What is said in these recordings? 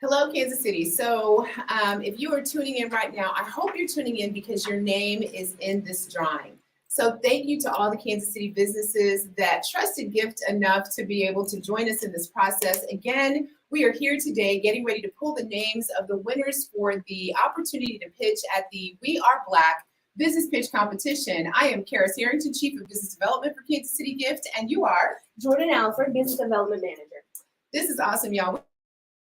Hello, Kansas City. So if you are tuning in right now, I hope you're tuning in because your name is in this drawing. So thank you to all the Kansas City businesses that trusted Gift enough to be able to join us in this process. Again, we are here today getting ready to pull the names of the winners for the opportunity to pitch at the We Are Black Business Pitch Competition. I am Karis Harrington, Chief of Business Development for Kansas City Gift, and you are? Jordan Alford, Business Development Manager. This is awesome, y'all.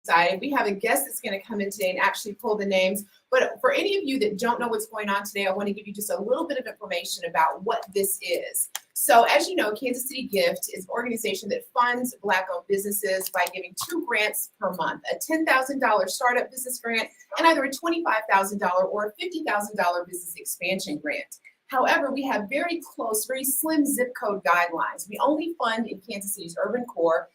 Excited. We have a guest that's going to come in today and actually pull the names. But for any of you that don't know what's going on today, I want to give you just a little bit of information about what this is. So as you know, Kansas City Gift is an organization that funds Black-owned businesses by giving 2 grants per month, a $10,000 startup business grant and either a $25,000 or a $50,000 business expansion grant. However, we have very close, very slim zip code guidelines. We only fund in Kansas City's urban core,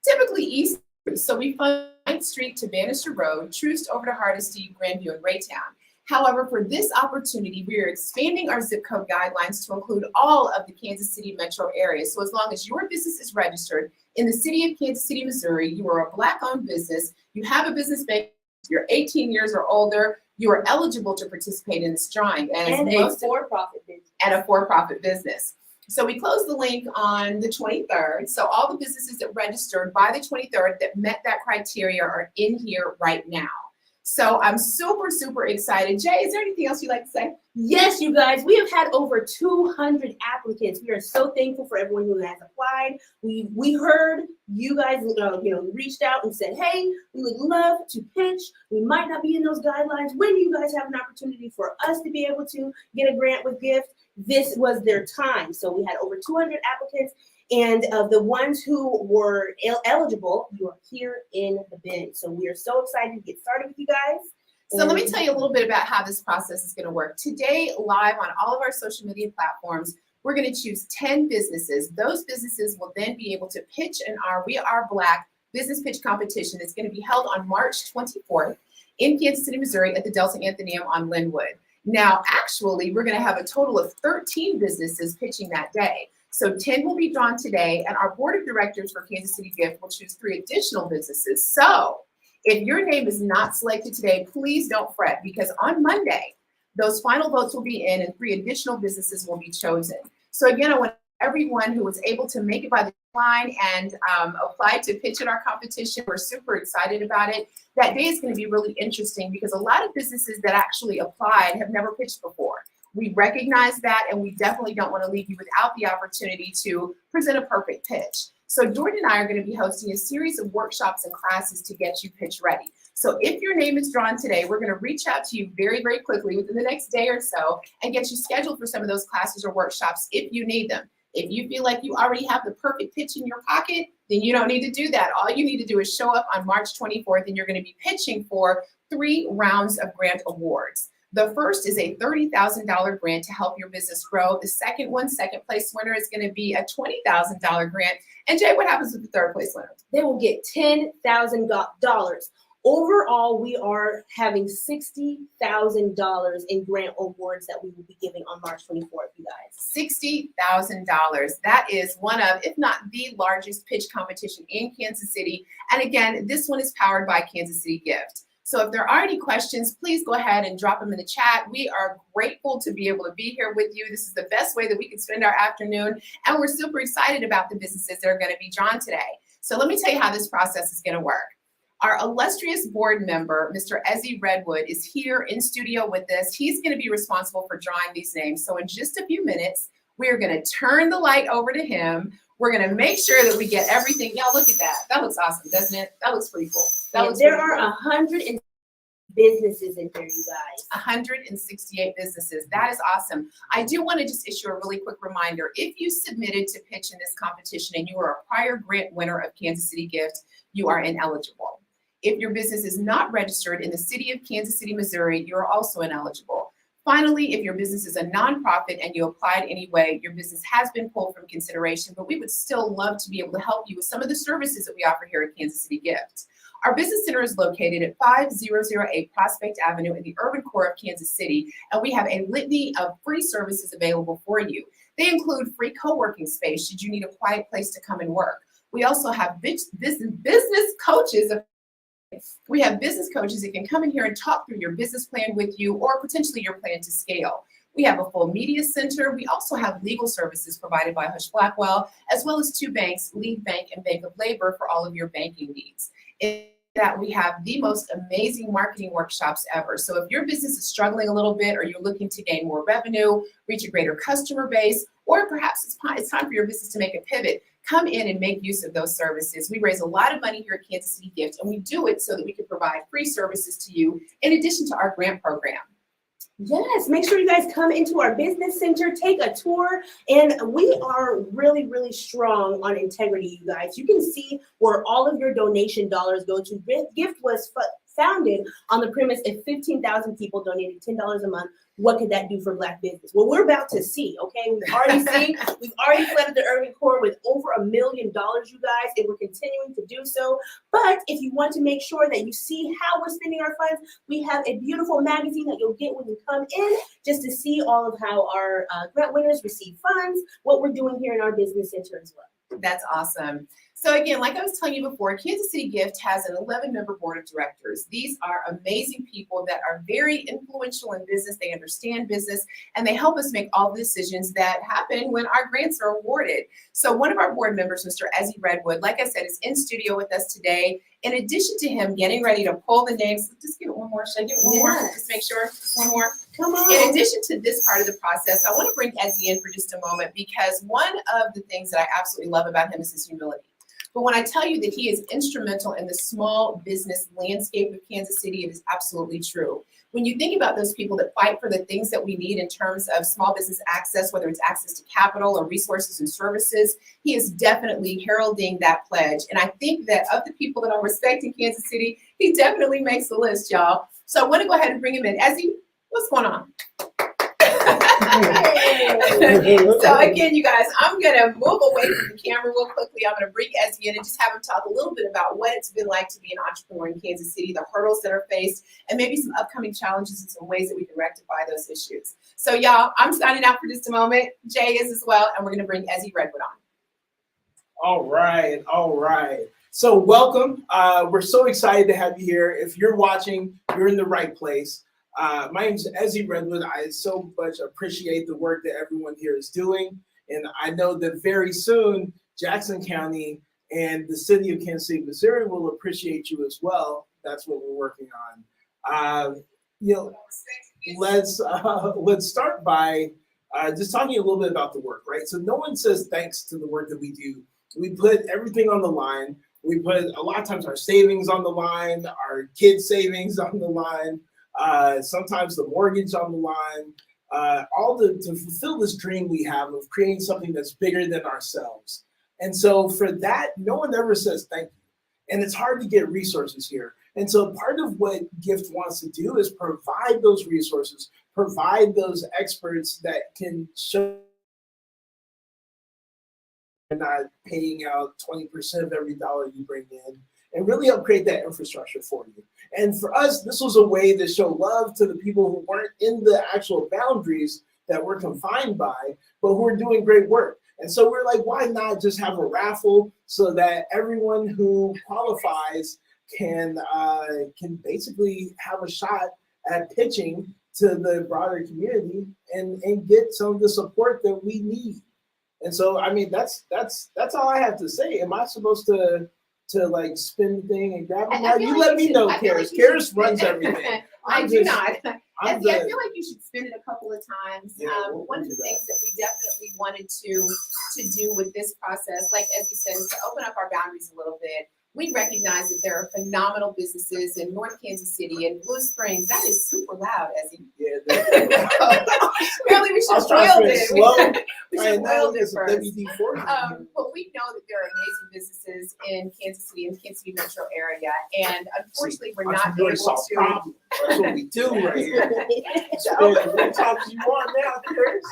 typically east. So we fund 9th Street to Bannister Road, Troost over to Hardesty, Grandview, and Raytown. However, for this opportunity, we are expanding our zip code guidelines to include all of the Kansas City metro area. So as long as your business is registered in the city of Kansas City, Missouri, you are a Black-owned business, you have a business bank, you're 18 years or older, you are eligible to participate in this drawing. And a for-profit business. And a for-profit business. So we closed the link on the 23rd. So all the businesses that registered by the 23rd that met that criteria are in here right now. So I'm super, super excited. Jay, is there anything else you'd like to say? Yes, you guys, we have had over 200 applicants. We are so thankful for everyone who has applied. We heard you guys, reached out and said, hey, we would love to pitch. We might not be in those guidelines. When do you guys have an opportunity for us to be able to get a grant with Gift? This was their time. So we had over 200 applicants. And of the ones who were eligible, you are here in the bin. So we are so excited to get started with you guys. So let me tell you a little bit about how this process is going to work. Today, live on all of our social media platforms, we're going to choose 10 businesses. Those businesses will then be able to pitch in our We Are Black business pitch competition. It's going to be held on March 24th in Kansas City, Missouri at the Delta Athenaeum on Linwood. Now, actually, we're going to have a total of 13 businesses pitching that day. So 10 will be drawn today, and our board of directors for Kansas City Gift will choose 3 additional businesses. So if your name is not selected today, please don't fret, because on Monday, those final votes will be in and 3 additional businesses will be chosen. So again, I want everyone who was able to make it by the line and apply to pitch in our competition. We're super excited about it. That day is going to be really interesting because a lot of businesses that actually applied have never pitched before. We recognize that, and we definitely don't want to leave you without the opportunity to present a perfect pitch. So Jordan and I are going to be hosting a series of workshops and classes to get you pitch ready. So if your name is drawn today, we're going to reach out to you very, very quickly within the next day or so and get you scheduled for some of those classes or workshops if you need them. If you feel like you already have the perfect pitch in your pocket, then you don't need to do that. All you need to do is show up on March 24th, and you're going to be pitching for 3 rounds of grant awards. The first is a $30,000 grant to help your business grow. The second one, second place winner, is going to be a $20,000 grant. And Jay, what happens with the third place winner? They will get $10,000. Overall, we are having $60,000 in grant awards that we will be giving on March 24th, you guys. $60,000. That is one of, if not the largest pitch competition in Kansas City. And again, this one is powered by Kansas City Gift. So if there are any questions, please go ahead and drop them in the chat. We are grateful to be able to be here with you. This is the best way that we can spend our afternoon. And we're super excited about the businesses that are going to be drawn today. So let me tell you how this process is going to work. Our illustrious board member, Mr. Ezzy Redwood, is here in studio with us. He's going to be responsible for drawing these names. So in just a few minutes, we are going to turn the light over to him. We're going to make sure that we get everything. Y'all, look at that. That looks awesome, doesn't it? That looks pretty cool. There are 100 businesses in here, you guys. 168 businesses. That is awesome. I do want to just issue a really quick reminder. If you submitted to pitch in this competition and you are a prior grant winner of Kansas City Gift, you are ineligible. If your business is not registered in the city of Kansas City, Missouri, you are also ineligible. Finally, if your business is a nonprofit and you applied anyway, your business has been pulled from consideration, but we would still love to be able to help you with some of the services that we offer here at Kansas City Gift. Our business center is located at 5008 Prospect Avenue in the urban core of Kansas City, and we have a litany of free services available for you. They include free co-working space should you need a quiet place to come and work. We also have business coaches We have business coaches that can come in here and talk through your business plan with you or potentially your plan to scale. We have a full media center. We also have legal services provided by Hush Blackwell, as well as 2 banks, Lead Bank and Bank of Labor, for all of your banking needs. In that, we have the most amazing marketing workshops ever. So if your business is struggling a little bit, or you're looking to gain more revenue, reach a greater customer base, or perhaps it's time for your business to make a pivot, come in and make use of those services. We raise a lot of money here at Kansas City Gift, and we do it so that we can provide free services to you in addition to our grant program. Yes, make sure you guys come into our business center, take a tour, and we are really, really strong on integrity, you guys. You can see where all of your donation dollars go to. Gift was founded on the premise if 15,000 people donated $10 a month, what could that do for Black business? Well, we're about to see, okay? We've already flooded the urban core with over $1 million, you guys, and we're continuing to do so. But if you want to make sure that you see how we're spending our funds, we have a beautiful magazine that you'll get when you come in, just to see all of how our grant winners receive funds, what we're doing here in our business center as well. That's awesome. So again, like I was telling you before, Kansas City Gift has an 11-member board of directors. These are amazing people that are very influential in business. They understand business, and they help us make all the decisions that happen when our grants are awarded. So one of our board members, Mr. Ezzy Redwood, like I said, is in studio with us today. In addition to him getting ready to pull the names, just give it one more. Should I give it one more? Just make sure. Just one more. Come on. In addition to this part of the process, I want to bring Ezzy in for just a moment, because one of the things that I absolutely love about him is his humility. But when I tell you that he is instrumental in the small business landscape of Kansas City, it is absolutely true. When you think about those people that fight for the things that we need in terms of small business access, whether it's access to capital or resources and services, he is definitely heralding that pledge. And I think that of the people that I respect in Kansas City, he definitely makes the list, y'all. So I want to go ahead and bring him in. Ezzy, what's going on? So again, you guys, I'm going to move away from the camera real quickly. I'm going to bring Ezzy in and just have him talk a little bit about what it's been like to be an entrepreneur in Kansas City, the hurdles that are faced, and maybe some upcoming challenges and some ways that we can rectify those issues. So y'all, I'm signing out for just a moment. Jay is as well, and we're going to bring Ezzy Redwood on. All right, all right. So welcome. We're so excited to have you here. If you're watching, you're in the right place. My name is Ezzy Redwood. I so much appreciate the work that everyone here is doing. And I know that very soon, Jackson County and the city of Kansas City, Missouri will appreciate you as well. That's what we're working on. Let's start by just talking a little bit about the work, right? So no one says thanks to the work that we do. We put everything on the line. We put a lot of times our savings on the line, our kids' savings on the line. Sometimes the mortgage on the line, to fulfill this dream we have of creating something that's bigger than ourselves. And so for that, no one ever says thank you. And it's hard to get resources here. And so part of what Gift wants to do is provide those resources, provide those experts that can show you're not paying out 20% of every dollar you bring in, and really help create that infrastructure for you. And for us, this was a way to show love to the people who weren't in the actual boundaries that we're confined by, but who are doing great work. And so we're like, why not just have a raffle so that everyone who qualifies can basically have a shot at pitching to the broader community and get some of the support that we need. And so, I mean, that's all I have to say. Am I supposed to like spin the thing and grab it? Now, you let me know, Karis. Karis runs everything. I do not. I feel like you should spin it a couple of times. Yeah, one of the things that we definitely wanted to do with this process, like as you said, is to open up our boundaries a little bit. We recognize that there are phenomenal businesses in North Kansas City and Blue Springs. That is super loud, Ezzy. Yeah. Really, we should wield it. We should wield it first. But we know that there are amazing businesses in Kansas City and the Kansas City metro area, and unfortunately, we're not able to. That's what we do right here. What topics you want now, Chris?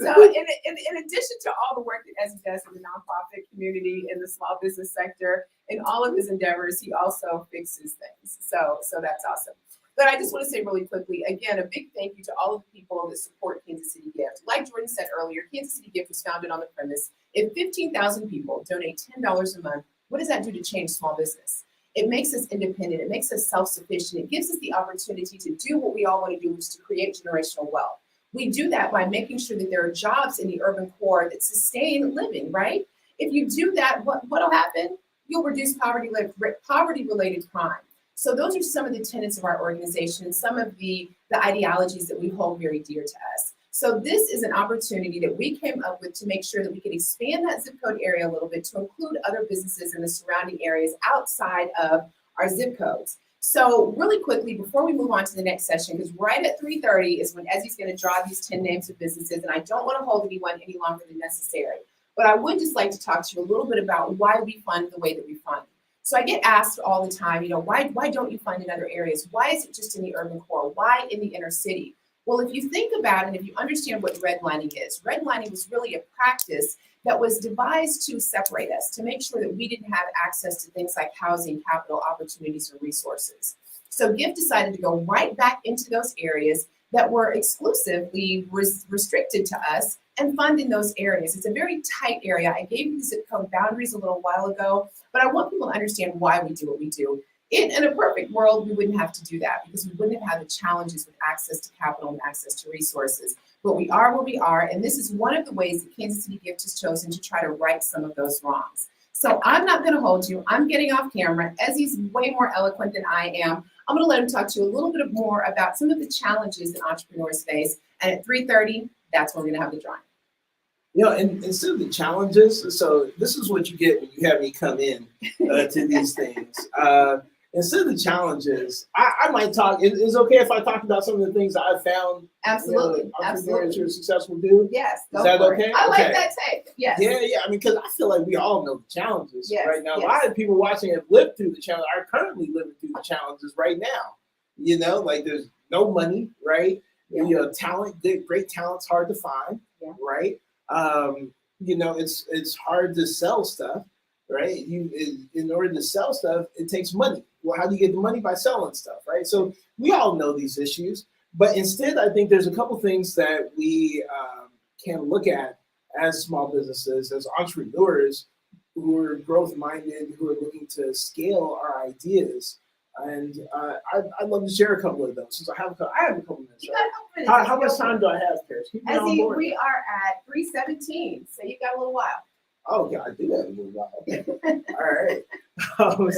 So, in addition to all the work that Ezzy does in the nonprofit community, in the small business sector, in all of his endeavors, he also fixes things. So that's awesome. But I just want to say really quickly, again, a big thank you to all of the people that support Kansas City Gift. Like Jordan said earlier, Kansas City Gift was founded on the premise, if 15,000 people donate $10 a month, what does that do to change small business? It makes us independent. It makes us self-sufficient. It gives us the opportunity to do what we all want to do, which is to create generational wealth. We do that by making sure that there are jobs in the urban core that sustain living, right? If you do that, what'll happen? You'll reduce poverty-related crime. So those are some of the tenets of our organization and some of the ideologies that we hold very dear to us. So this is an opportunity that we came up with to make sure that we can expand that zip code area a little bit to include other businesses in the surrounding areas outside of our zip codes. So really quickly, before we move on to the next session, because right at 3:30 is when Ezzy's going to draw these 10 names of businesses, and I don't want to hold anyone any longer than necessary. But I would just like to talk to you a little bit about why we fund the way that we fund. So I get asked all the time, why don't you fund in other areas? Why is it just in the urban core? Why in the inner city? Well, if you think about it, if you understand what redlining is, redlining was really a practice that was devised to separate us, to make sure that we didn't have access to things like housing, capital, opportunities, or resources. So G.I.F.T decided to go right back into those areas that were exclusively restricted to us and fund in those areas. It's a very tight area. I gave you the zip code boundaries a little while ago, but I want people to understand why we do what we do. In a perfect world, we wouldn't have to do that because we wouldn't have had the challenges with access to capital and access to resources. But we are where we are, and this is one of the ways that Kansas City G.I.F.T has chosen to try to right some of those wrongs. So I'm not going to hold you. I'm getting off camera. Ezzy's way more eloquent than I am. I'm going to let him talk to you a little bit more about some of the challenges that entrepreneurs face. And at 3:30, that's when we're going to have the drawing. And instead of the challenges, so this is what you get when you have me come in to these things. Instead of the challenges, I might talk. It's okay if I talk about some of the things that I've found. Absolutely, entrepreneurs who are successful do. Yes, is that okay? I like that take. Yes. Yeah. I mean, because I feel like we all know the challenges right now. Yes. A lot of people watching have lived through the challenge. Are currently living through the challenges right now. Like there's no money, right? Yeah. Talent, great talent's hard to find, right? It's hard to sell stuff, right? In order to sell stuff, it takes money. Well, how do you get the money? By selling stuff, right? So we all know these issues, but instead, I think there's a couple things that we can look at as small businesses, as entrepreneurs who are growth-minded, who are looking to scale our ideas. And I'd love to share a couple of those since I have a couple minutes. Right? How much time do I have, Paris? Ezzy, we are at 3:17, so you got a little while. Oh, yeah, I do have a little while. Okay. All right.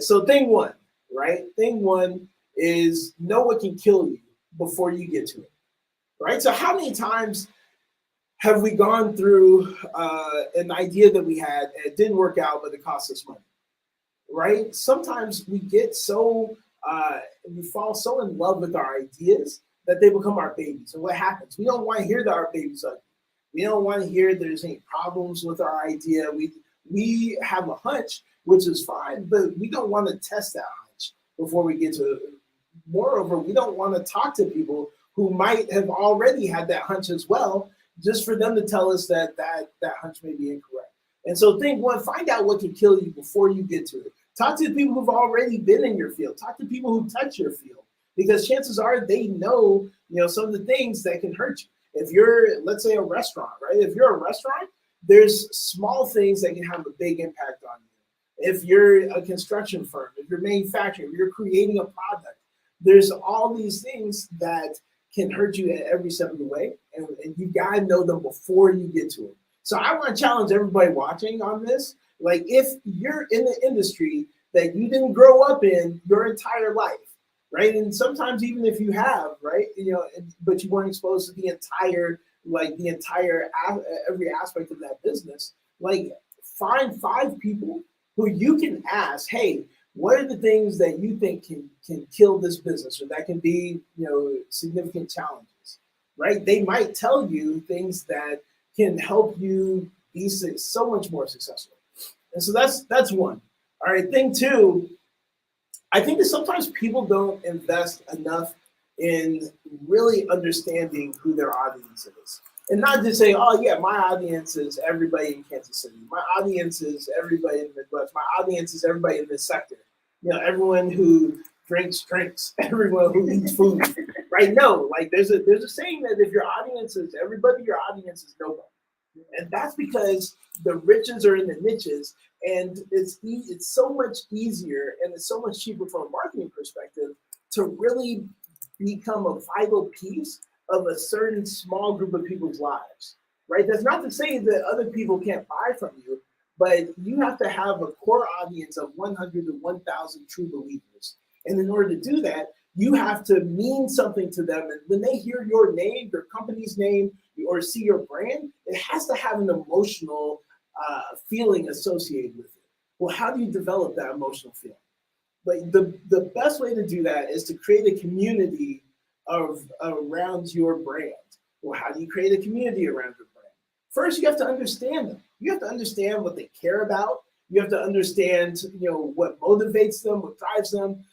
So thing one, right? Thing one is know what can kill you before you get to it, right? So how many times have we gone through an idea that we had and it didn't work out, but it cost us money, right? Sometimes we get we fall so in love with our ideas that they become our babies. And what happens? We don't want to hear that our baby's ugly. We don't want to hear there's any problems with our idea. We have a hunch, which is fine, but we don't want to test that hunch before we get to it. Moreover, we don't want to talk to people who might have already had that hunch as well, just for them to tell us that hunch may be incorrect. And so think one, find out what can kill you before you get to it. Talk to the people who've already been in your field. Talk to people who touch your field, because chances are they know, some of the things that can hurt you. If you're, let's say, a restaurant, right? If you're a restaurant, there's small things that can have a big impact on you. If you're a construction firm, if you're manufacturing, if you're creating a product, there's all these things that can hurt you at every step of the way, and you gotta know them before you get to it. So I want to challenge everybody watching on this. Like, if you're in the industry that you didn't grow up in your entire life, right? And sometimes even if you have, right, but you weren't exposed to every aspect of that business, like, find 5 people who you can ask, hey, what are the things that you think can kill this business, or that can be, significant challenges, right? They might tell you things that can help you be so much more successful. And so that's one. All right, thing two, I think that sometimes people don't invest enough in really understanding who their audience is. And not just saying, oh yeah, my audience is everybody in Kansas City. My audience is everybody in the Midwest. My audience is everybody in this sector. Everyone who drinks, everyone who eats food, right? No, like there's a saying that if your audience is everybody, your audience is nobody, And that's because the riches are in the niches, and it's so much easier and it's so much cheaper from a marketing perspective to really become a vital piece of a certain small group of people's lives, right? That's not to say that other people can't buy from you, but you have to have a core audience of 100 to 1,000 true believers. And in order to do that, you have to mean something to them. And when they hear your name, your company's name, or see your brand, it has to have an emotional feeling associated with it. Well, how do you develop that emotional feeling? But the best way to do that is to create a community around your brand. Well, how do you create a community around your brand? First, you have to understand them. You have to understand what they care about. You have to understand, what motivates them, what drives them,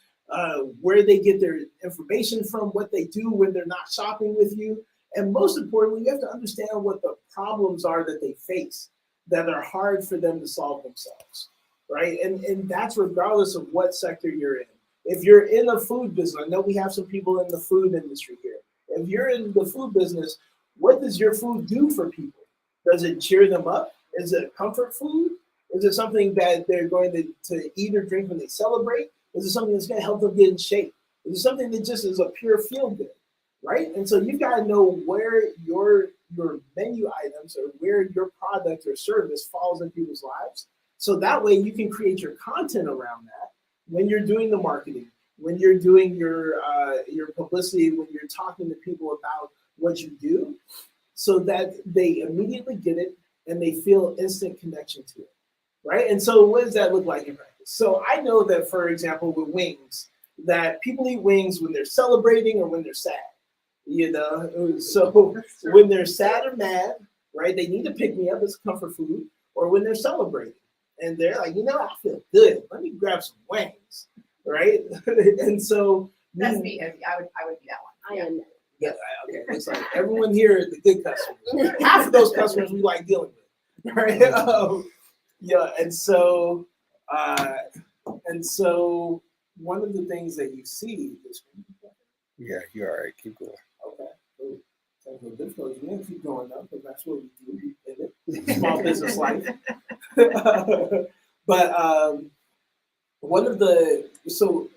where they get their information from, what they do when they're not shopping with you. And most importantly, you have to understand what the problems are that they face that are hard for them to solve themselves, right? And that's regardless of what sector you're in. If you're in a food business, I know we have some people in the food industry here. If you're in the food business, what does your food do for people? Does it cheer them up? Is it a comfort food? Is it something that they're going to eat or drink when they celebrate? Is it something that's going to help them get in shape? Is it something that just is a pure feel good? Right? And so you've got to know where your menu items or where your product or service falls in people's lives. So that way you can create your content around that when you're doing the marketing, when you're doing your publicity, when you're talking to people about what you do, so that they immediately get it and they feel instant connection to it. Right? And so what does that look like in practice? So I know that, for example, with wings, that people eat wings when they're celebrating or when they're sad. So when they're sad or mad, right, they need to pick me up as comfort food, or when they're celebrating and they're like, I feel good. Let me grab some wings, right? And so That's me. I would be that one. I am. Yeah, okay. It's like everyone here is the good customers. Half of those customers we like dealing with, right? And so one of the things that you see is. Yeah, you're all right. Keep going. Okay. Cool. Technical difficulties. We didn't keep going up, but that's what we do in it. Small business life. But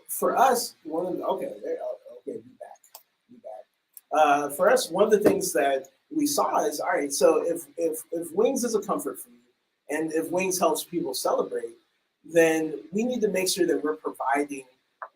for us, be back. For us, one of the things that we saw is, all right, so if wings is a comfort food, and if wings helps people celebrate, then we need to make sure that we're providing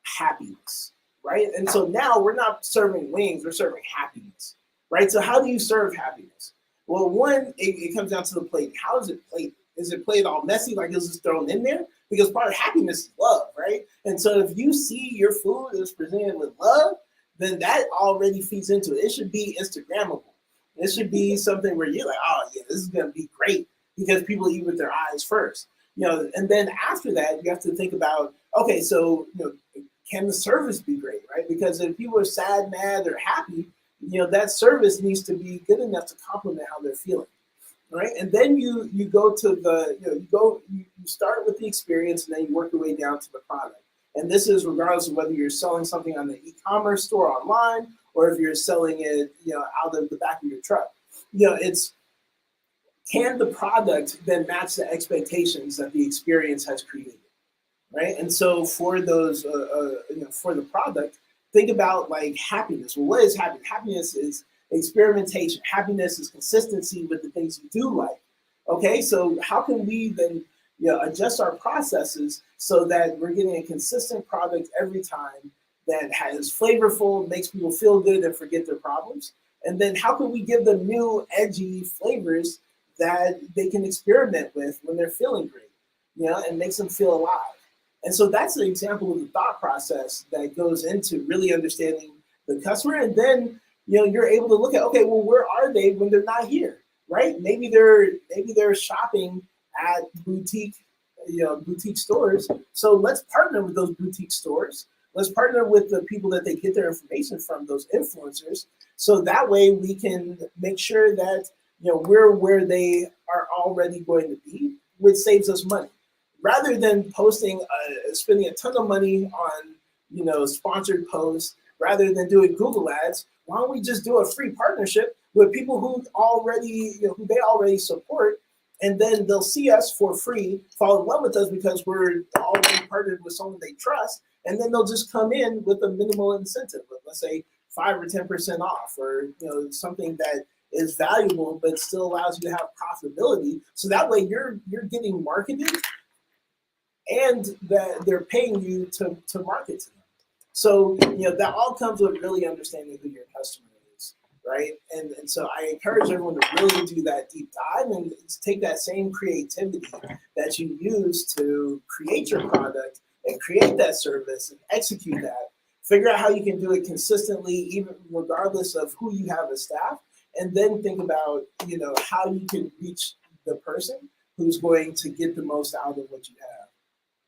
happiness. Right? And so now we're not serving wings, we're serving happiness, right? So how do you serve happiness? Well, one, it comes down to the plate. How is it plated? Is it plated all messy, like it's just thrown in there? Because part of happiness is love, right? And so if you see your food is presented with love, then that already feeds into it. It should be Instagrammable. It should be something where you're like, oh yeah, this is gonna be great, because people eat with their eyes first. And then after that, you have to think about, okay, so can the service be great, right? Because if people are sad, mad, or happy, that service needs to be good enough to complement how they're feeling, right? And then you go to you start with the experience, and then you work your way down to the product. And this is regardless of whether you're selling something on the e-commerce store online, or if you're selling it, out of the back of your truck. It's, can the product then match the expectations that the experience has created? Right, and so for those, for the product, think about like happiness. Well, what is happiness? Happiness is experimentation. Happiness is consistency with the things you do like. Okay, so how can we then, adjust our processes so that we're getting a consistent product every time that is flavorful, makes people feel good and forget their problems? And then how can we give them new, edgy flavors that they can experiment with when they're feeling great, and makes them feel alive? And so that's an example of the thought process that goes into really understanding the customer. And then, you're able to look at, okay, well, where are they when they're not here, right? Maybe they're shopping at boutique stores. So let's partner with those boutique stores. Let's partner with the people that they get their information from, those influencers. So that way we can make sure that, we're where they are already going to be, which saves us money. Rather than spending a ton of money on, sponsored posts, rather than doing Google ads, why don't we just do a free partnership with people who already, who they already support, and then they'll see us for free, fall in love with us because we're already partnered with someone they trust, and then they'll just come in with a minimal incentive, let's say 5 or 10% off, or something that is valuable but still allows you to have profitability. So that way you're getting marketed, and that they're paying you to market to them. So that all comes with really understanding who your customer is, right? And so I encourage everyone to really do that deep dive and take that same creativity that you use to create your product and create that service and execute that. Figure out how you can do it consistently, even regardless of who you have as staff, and then think about how you can reach the person who's going to get the most out of what you have.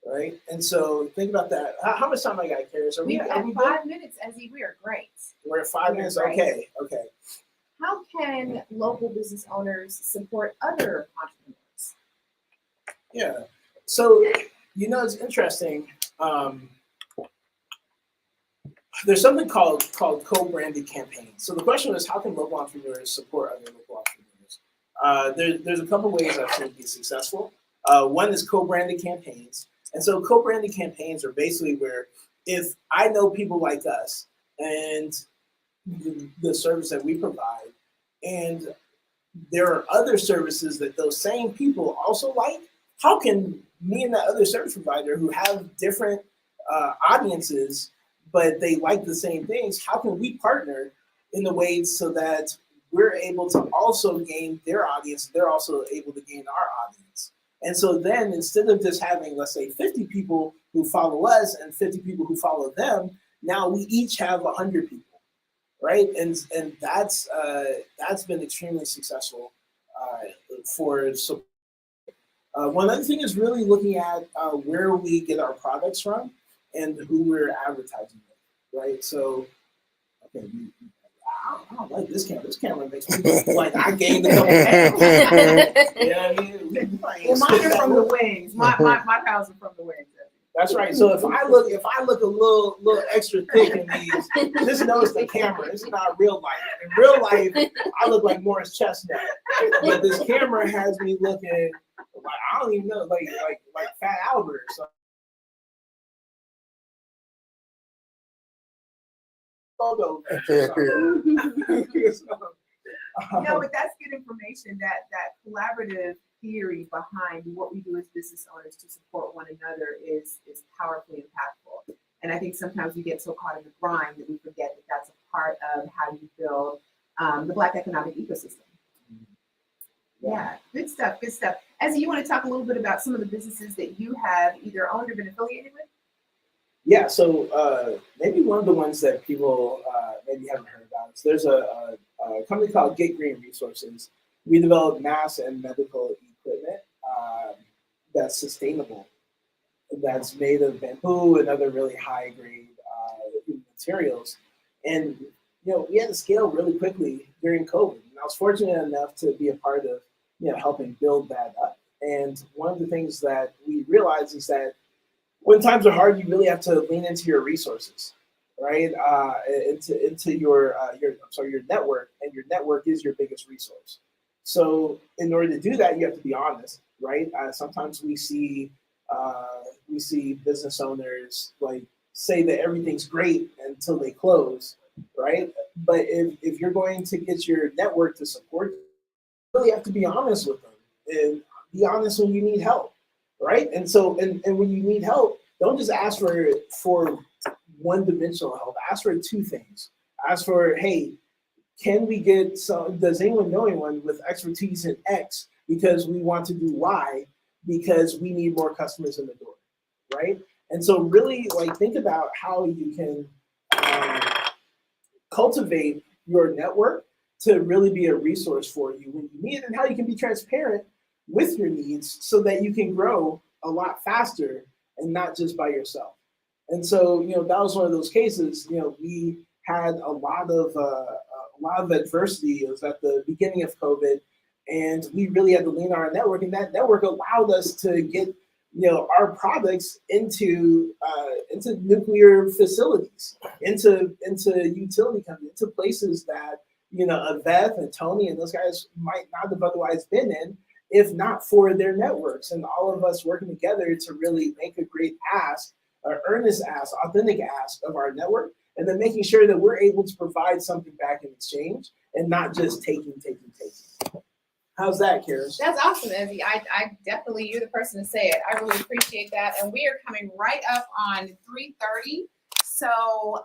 Right, and so think about that. How much time I got, Karis? We are at 5 minutes, Ezzy. We are great. We're at 5 minutes. Great. Okay. How can local business owners support other entrepreneurs? Yeah. So it's interesting. There's something called co-branded campaigns. So the question is, how can local entrepreneurs support other local entrepreneurs? There's a couple ways I've seen be successful. One is co-branded campaigns. And so co-branded campaigns are basically where if I know people like us and the service that we provide, and there are other services that those same people also like, how can me and that other service provider who have different audiences, but they like the same things, how can we partner in the ways so that we're able to also gain their audience, they're also able to gain our audience? And so then instead of just having, let's say, 50 people who follow us and 50 people who follow them, now we each have 100 people, right? And that's been extremely successful for support. One other thing is really looking at where we get our products from and who we're advertising with, right? So, okay, I don't like this camera. This camera makes me like I gained a couple pounds. Yeah, I mean, Well, mine are from the wings. My pounds are from the wings. That's right. So if I look a little extra thick in these, just notice the camera. It's not real life. In real life, I look like Morris Chestnut, but this camera has me looking like I don't even know, like Fat Albert. So. Photo. No, but that's good information. That collaborative theory behind what we do as business owners to support one another is powerfully impactful. And I think sometimes we get so caught in the grind that we forget that that's a part of how you build the Black economic ecosystem. Yeah, good stuff. Good stuff. Ezzy, you want to talk a little bit about some of the businesses that you have either owned or been affiliated with? Yeah, so maybe one of the ones that people maybe haven't heard about is there's a company called Get Green Resources. We develop mass and medical equipment that's sustainable, that's made of bamboo and other really high grade materials. And we had to scale really quickly during COVID. And I was fortunate enough to be a part of helping build that up. And one of the things that we realized is that when times are hard, you really have to lean into your resources, right? Into your network, and your network is your biggest resource. So in order to do that, you have to be honest, right? Sometimes we see business owners like say that everything's great until they close, right? But if you're going to get your network to support, you really have to be honest with them and be honest when you need help. Right, and so and when you need help, don't just ask for one-dimensional help. Ask for two things. Ask for, hey, can we get some? Does anyone know anyone with expertise in X? Because we want to do Y, because we need more customers in the door, right? And so really, think about how you can cultivate your network to really be a resource for you when you need it, and how you can be transparent with your needs so that you can grow a lot faster and not just by yourself. And so, that was one of those cases. We had a lot of adversity. It was at the beginning of COVID, and we really had to lean on our network, and that network allowed us to get our products into nuclear facilities, into utility companies, into places that a Beth and Tony and those guys might not have otherwise been in if not for their networks and all of us working together to really make a great ask, an earnest ask, authentic ask of our network, and then making sure that we're able to provide something back in exchange and not just taking. How's that, Karis? That's awesome, Ezzy. I definitely, you're the person to say it. I really appreciate that. And we are coming right up on 3:30. So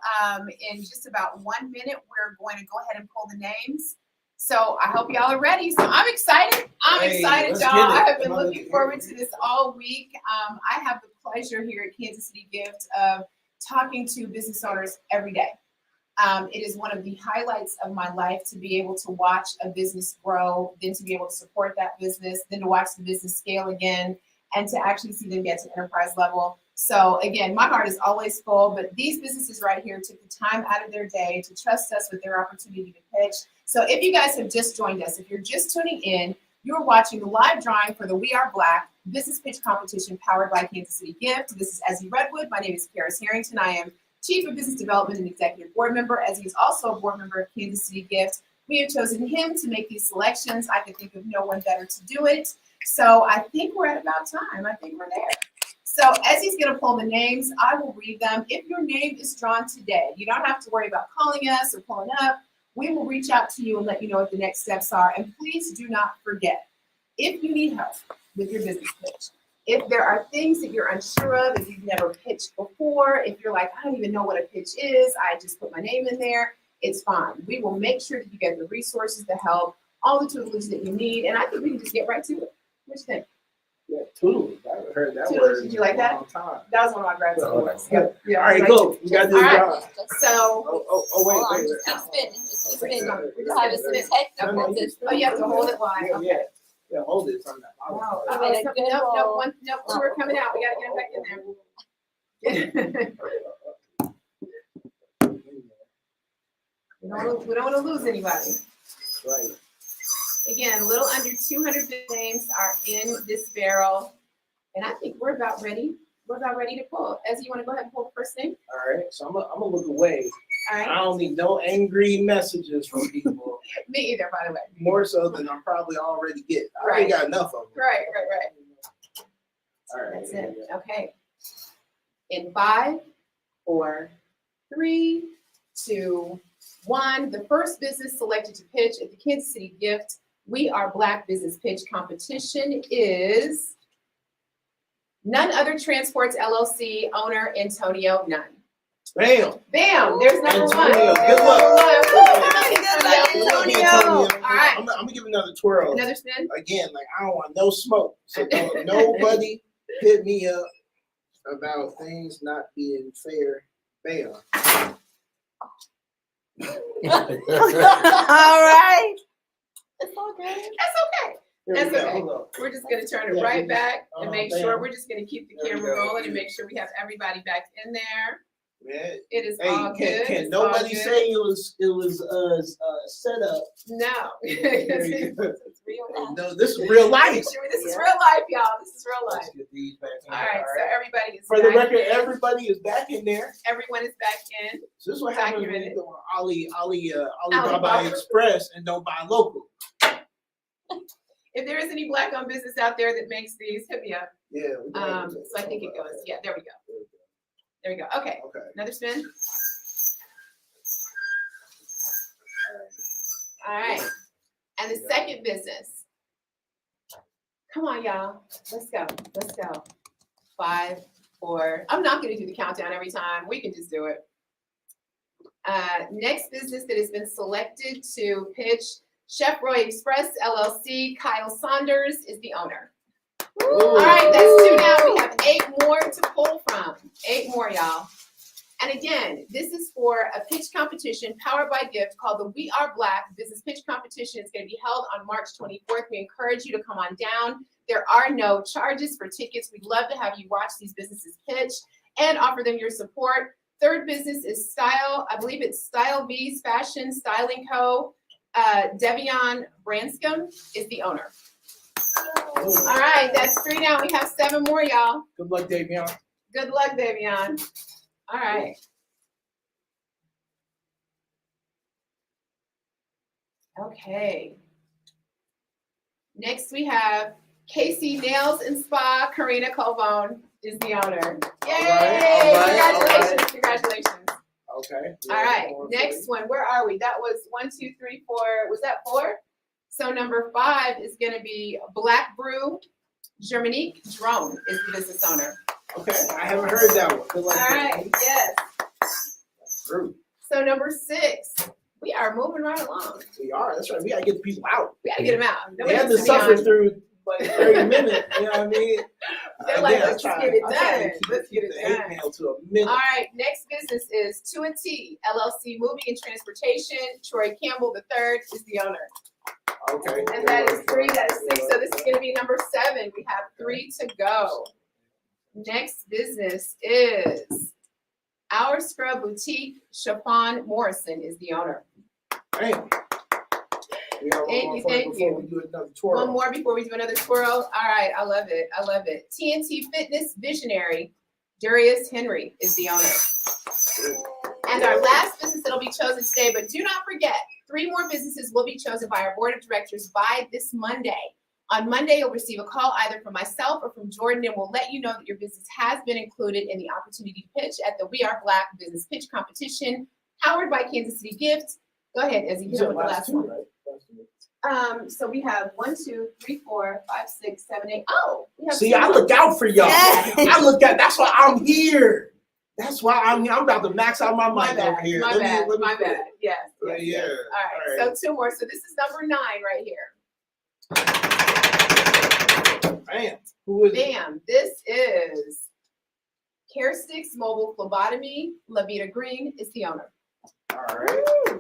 in just about 1 minute, we're going to go ahead and pull the names. So I hope y'all are ready. So I'm excited. I'm excited, y'all. I have been looking forward to this all week. I have the pleasure here at Kansas City Gift of talking to business owners every day. It is one of the highlights of my life to be able to watch a business grow, then to be able to support that business, then to watch the business scale again, and to actually see them get to enterprise level. So again, my heart is always full, but these businesses right here took the time out of their day to trust us with their opportunity to pitch. So if you guys have just joined us, if you're just tuning in, you're watching the live drawing for the We Are Black Business Pitch Competition powered by Kansas City Gift. This is Ezzy Redwood. My name is Karis Harrington. I am Chief of Business Development and Executive Board Member, as he's also a board member of Kansas City Gift. We have chosen him to make these selections. I could think of no one better to do it. So I think we're at about time. I think we're there. So as he's going to pull the names, I will read them. If your name is drawn today, you don't have to worry about calling us or pulling up. We will reach out to you and let you know what the next steps are. And please do not forget, if you need help with your business pitch, if there are things that you're unsure of, if you've never pitched before, if you're like, I don't even know what a pitch is, I just put my name in there, it's fine. We will make sure that you get the resources, the help, all the tools that you need. And I think we can just get right to it. What do you think? Yeah, totally. I haven't heard that Toodles, word did you like that? in a long time. That was one of my grad school words. Yeah. Yeah. All right, I cool. liked We got to do All the right. job. So, Wait. Just keep spinning. Just keep Okay, spinning. sorry. We just have it Spin. technical. oh, you have to hold it live. Yeah, Okay. yeah, hold it from that. Wow. Give it a Nope, good nope, roll. one, nope, two are coming out. We got to get them back in there. We don't want to lose anybody. Right. Again, a little under 200 names are in this barrel. And I think we're about ready. We're about ready to pull. Ezzy, you want to go ahead and pull the first name? All right. So I'm gonna look away. All I right. don't need no angry messages from people. Me either, by the way. More so than I'm probably already getting. I already got enough of them. Right. All right. That's it. Okay. In 5, 4, 3, 2, 1. The first business selected to pitch at the Kansas City Gift We Are Black Business Pitch Competition is None Other Transports LLC owner Antonio Nunn. Bam. Bam! There's number one. Antonio, There's good luck. number one. Good luck, Antonio. Antonio. All right. I'm gonna give another twirl. Another spin. Again, like I don't want no smoke. So don't nobody hit me up about things not being fair. Bam. All right. It's all good. That's okay. Here That's we go. okay. Hold on. We're just gonna turn it Yeah, right we back and make bam. sure we're just gonna keep the There we camera go. rolling and make sure we have everybody back in there. Man. It is Hey, all good. can It's all nobody good. say it was set up? No. There you go. It's real now. No, this is real life. Make sure this is real life, y'all. This is real Let's life. get these back in. All right, so everybody is For the back record, in. everybody is back in there. Everyone is back in. So this is what happens when Documented. you go on Alibaba. Alibaba Express and don't buy local. If there is any black-owned business out there that makes these, hit me up. Yeah. we got it. So I think it goes. Yeah, there we go. There we go. Okay, Okay. another spin. All right. And the second business. Come on, y'all. Let's go. Let's go. 5, 4. I'm not going to do the countdown every time. We can just do it. Next business that has been selected to pitch, Chef Roy Express LLC. Kyle Saunders is the owner. All right, that's 2 now. We have 8 more to pull from. 8 more, y'all. And again, this is for a pitch competition powered by Gift called the We Are Black Business Pitch Competition. It's going to be held on March 24th. We encourage you to come on down. There are no charges for tickets. We'd love to have you watch these businesses pitch and offer them your support. Third business is Style. I believe it's Style V's Fashion Styling Co. Devion Branscombe is the owner. All right, that's 3 now. We have 7 more, y'all. Good luck, Davion. Good luck, Devion. All right. Okay. Next we have Casey Nails and Spa. Karina Colbone is the owner. Yay! all right, Congratulations, congratulations. Okay. All right, next one. Where are we? That was 1, 2, 3, 4. Was that 4? So number 5 is going to be Black Brew. Germanique Drone is the business owner. Okay, I haven't heard that one. Good All luck. right, yes. True. So number 6, we are moving right along. We are. That's right. We gotta get the people out. We gotta get them out. They Nobody had to needs be suffer on. through like 30 minutes. You know what I mean? They're like, Again, let's just get it I try to done. keep- Let's keep get it the hate done. mail to a minute. All right, next business is 2&T LLC Moving and Transportation. Troy Campbell III is the owner. Okay. And that is 3, that is 6. So this is gonna be number 7. We have 3 to go. Next business is Our Scrub Boutique. Chiffon Morrison is the owner. Damn. We got one Thank more you, for thank before you. we do another tour. One more before we do another twirl. All right, I love it. I love it. TNT Fitness Visionary. Darius Henry is the owner. And our last business that'll be chosen today, but do not forget, 3 more businesses will be chosen by our board of directors by this Monday. On Monday, you'll receive a call either from myself or from Jordan, and we'll let you know that your business has been included in the opportunity to pitch at the We Are Black Business Pitch Competition, powered by Kansas City Gift. Go ahead, Izzy, You hit said it with the last two, one. right? Last two. So we have 1, 2, 3, 4, 5, 6, 7, 8. Oh, we have See, 2 I more. look out for y'all. Yes. I look out. That's why I'm here. That's why I'm here. I'm about to max out my My mic bad, over here. my Let me- bad, let me my quit. bad. Yes, yes, Yeah. yes. All right, so 2 more. So this is number 9 right here. Bam. Who is it? Bam, this is Care Sticks Mobile Phlebotomy. Lavita Green is the owner. All right. Woo!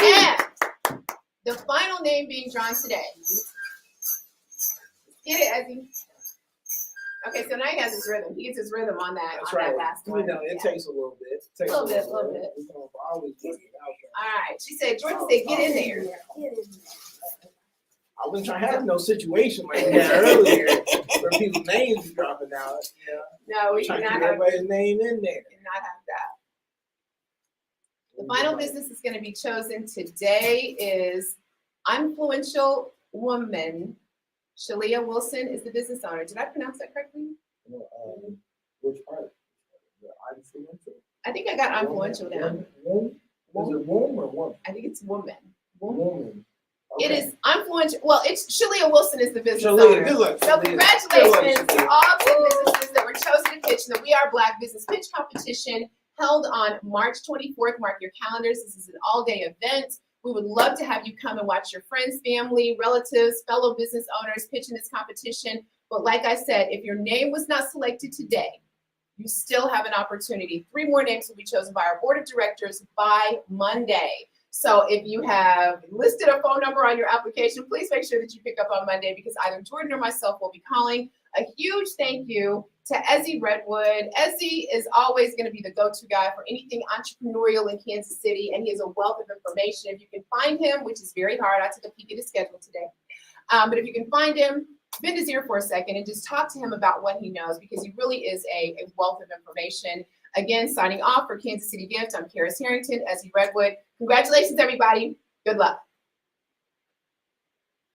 And the final name being drawn today. Get it, Ezzy. Okay, so now he has his rhythm. He gets his rhythm on that, That's on right. that last one. You know, it Yeah. takes a little bit. It takes Little a bit. We're gonna always work it out. All right, she said, Jordan said, get in there. I wasn't trying to have no situation like that earlier where people's names be dropping out. No, we Trying to cannot keep have, everybody's name in there. cannot have that. The final business is going to be chosen today is Influential Woman. Shalia Wilson is the business owner. Did I pronounce that correctly? Which part? The influential? I think I got influential down. Womb? Is it womb or woman? I think it's woman. Woman. It Okay. is influential. Well, it's Shalia Wilson is the business Shalia, owner. good luck. So Shalia. congratulations Good luck, to all 10 businesses that were chosen to pitch in the We Are Black Business Pitch Competition held on March 24th. Mark your calendars. This is an all-day event. We would love to have you come and watch your friends, family, relatives, fellow business owners pitch in this competition. But like I said, if your name was not selected today, you still have an opportunity. 3 more names will be chosen by our board of directors by Monday. So if you have listed a phone number on your application, please make sure that you pick up on Monday because either Jordan or myself will be calling. A huge thank you to Ezzy Redwood. Ezzy is always going to be the go-to guy for anything entrepreneurial in Kansas City, and he has a wealth of information. If you can find him, which is very hard, I took a peek at his schedule today. But if you can find him, bend his ear for a second and just talk to him about what he knows because he really is a wealth of information. Again, signing off for Kansas City Gift, I'm Karis Harrington, Ezzy Redwood. Congratulations, everybody. Good luck.